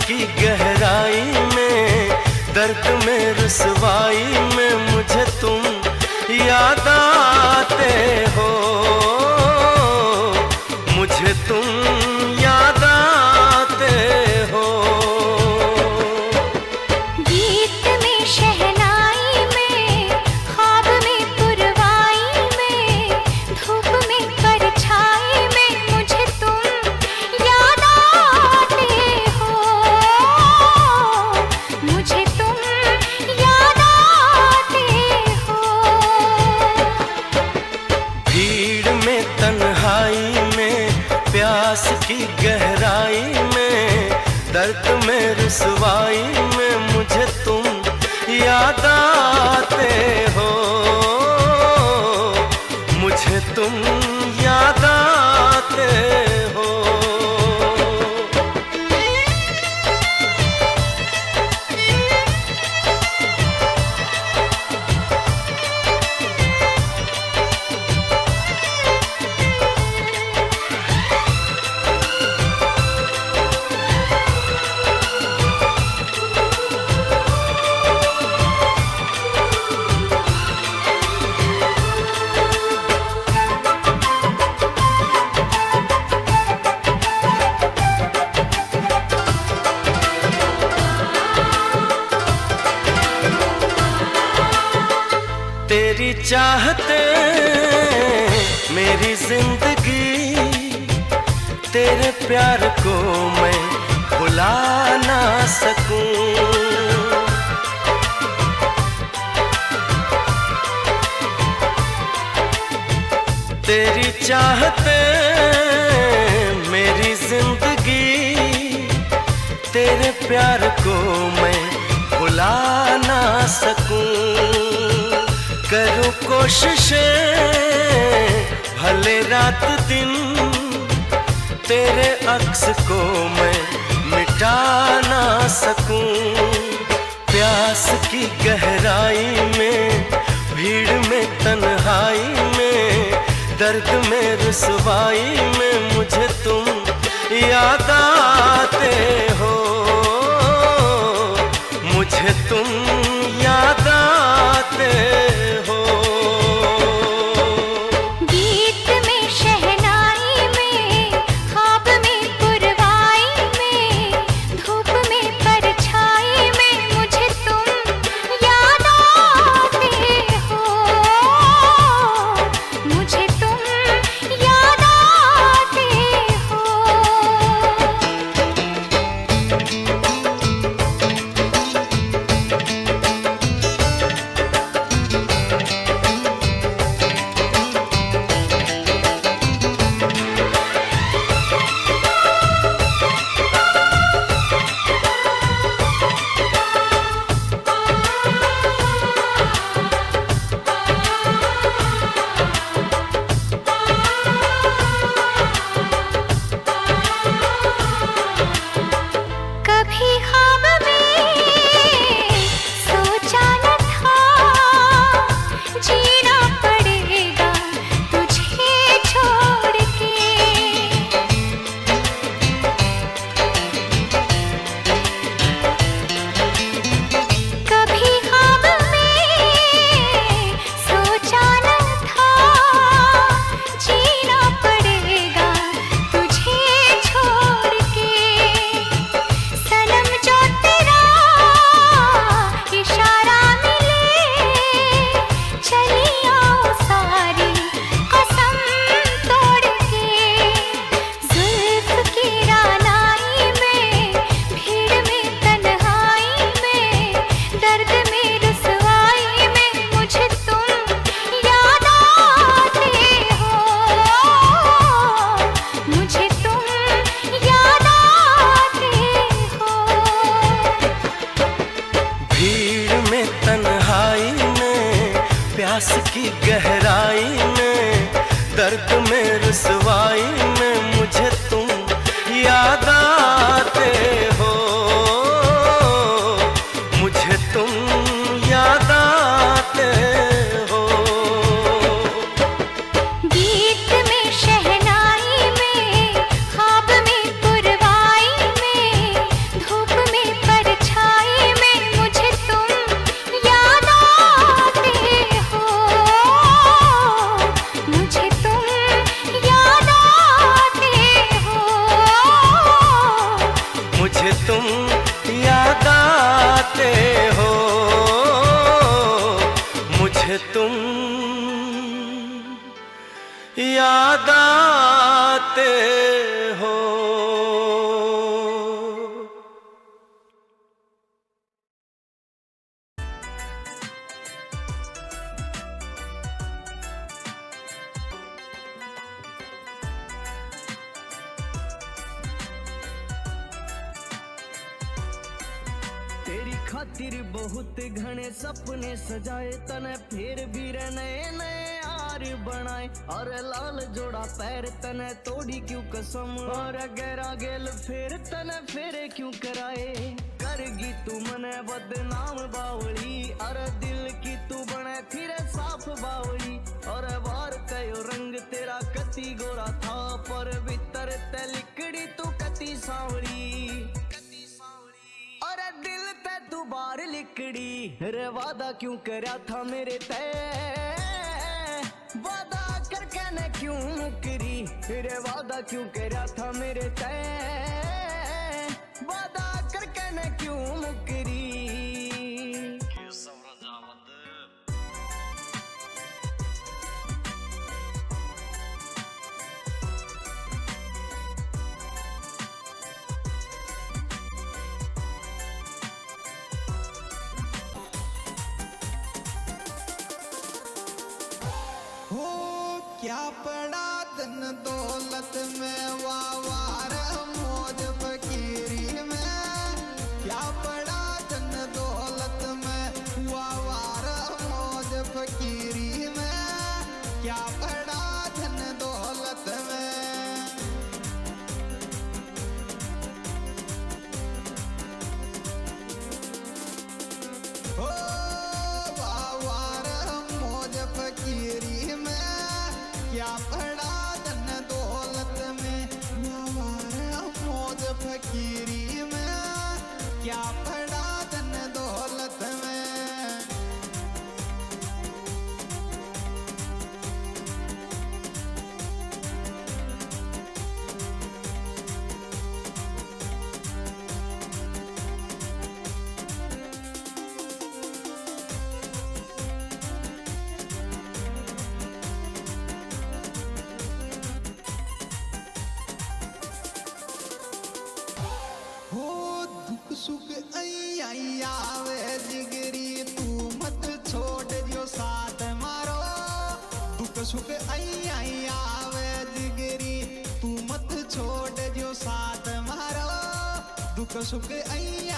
की गहराई में, दर्द में रुसवाई में मुझे तुम याद आते हो, मुझे तुम याद आते हो। गीत में शहनाई में, ख्वाब में पुरवाई में, धूप में परछाई में मुझे तुम याद आते हो, मुझे तुम याद आते हो। भीड़ में तन्हाई में, प्यास की गहराई में, दर्द में रुसवाई में मुझे तुम याद आते हो, मुझे तुम याद आते हो। तेरी चाहते मेरी जिंदगी, तेरे प्यार को मैं भुला ना सकूं। तेरी चाहते मेरी जिंदगी, तेरे प्यार को मैं भुला ना सकूं। करूं कोशिशें भले रात दिन, तेरे अक्स को मैं मिटा ना सकूं। प्यास की गहराई में, भीड़ में तन्हाई में, दर्द में रुसवाई में मुझे तुम याद आते हो, मुझे तुम याद आते हो। गीत में शहनाई में, ख्वाब में पुरवाई में, धूप में परछाई में मुझे तुम याद आते हो, मुझे तुम याद आते हो। कभी ख्वाब में सोचा न था, जीना पड़ेगा तुझे छोड़ के। कभी ख्वाब में सोचा न था, जीना पड़ेगा तुझे छोड़ के। सनम जो तेरा इशारा मिले, चली आओ सारी कसम तोड़ के। जुल्फ की रानाई में, भीड़ में तन्हाई में, दर्द में रुसवाई में मुझे तुम याद आते हो, मुझे तुम याद आते हो। भीड़ में तन्हाई में, प्यास की गहराई में, दर्द में रुसवाई में मुझे तुम याद आते हो, मुझे तुम याद आते हो। गीत में शहनाई में, ख्वाब में पुरवाई में, धूप आते हो, मुझे तुम याद आते हो। तेरी खातिर बहुत घने सपने सजाए, तने फिर भी नए नए यार बनाए। और लाल जोड़ा पैर तने तोड़ी क्यों कसम, और गहरा गेल फिर तने फेरे क्यों कराए। करगी तू मने बदनाम बावली, और दिल की तू बने फिर साफ बावली। और बार कयो रंग तेरा कति गोरा था, पर भीतर ते लिकड़ी तू कति सांवली। और दिल ते तू बार लिकड़ी, रे वादा क्यों करया था मेरे ते, वादा करके ने क्यों मुकरी। रे वादा क्यों करया था मेरे ते, वादा करके ने क्यों मुकरी। हो क्या पड़ा धन दौलत में, वावार मौज फकीरी में। क्या पड़ा धन दौलत में, वावार मौज फकीरी में। क्या पड़ा धन दौलत में। हो वावार मौज फकीरी में। क्या पड़ा धन दौलत में, वावार मौज फकीरी में। क्या पड़ा धन दौलत में। हो दुख सुख आई आवे जिगरी, तू मत छोड़ दियो साथ मारो। दुख सुख आई आवे जिगरी, तू मत छोड़ दियो साथ मारो। दुख सुख आई